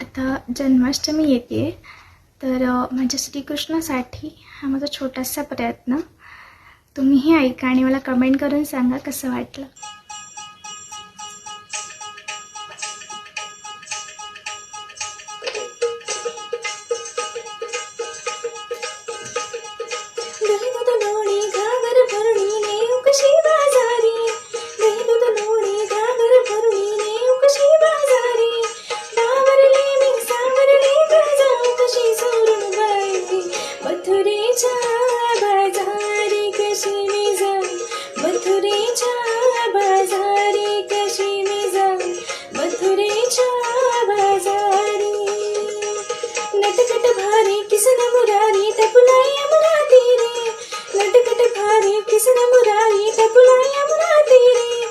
आता जन्माष्टमी येते, तर माझ्या श्रीकृष्णासाठी हा माझा छोटासा प्रयत्न तुम्हीही ऐका आणि मला कमेंट करून सांगा कसं वाटलं. नटखट भारी किसन मुरारी टपुलाई अमराती रे, नटखट भारी किसन मुरारी टपुलाई अमराती रे,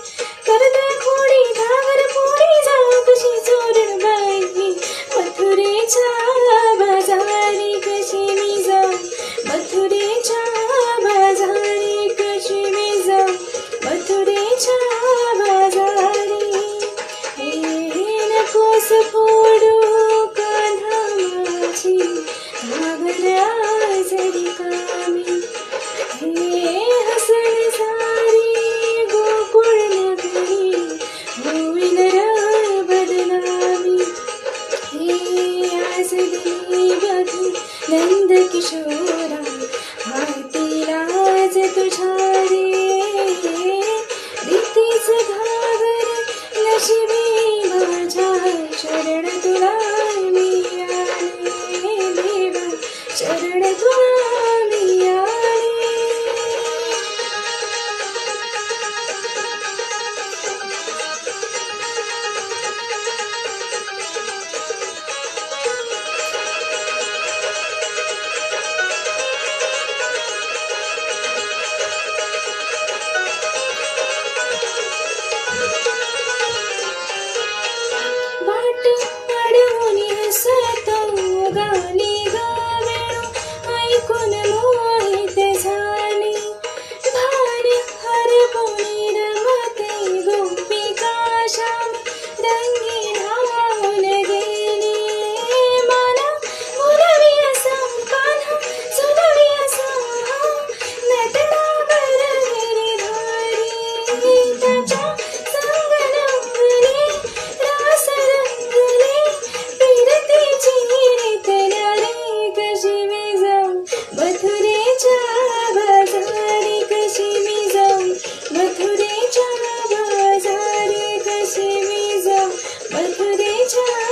करते खोडी घागर पोरी जाऊ कशी चोरण बाई, मथुरेच्या बाजारी कशी मी जाऊ, मथुरेच्या बाजारी कशी मी जाऊ, मथुरेच्या बाजारी. हे नकोस फोडू नंद किशोरा हाती राज तुझ्या रे, रीतीच घागर नशिबी माझ्या, शरण तुला मी आले देवा, शरण तुला मी आले. मथुरेच्या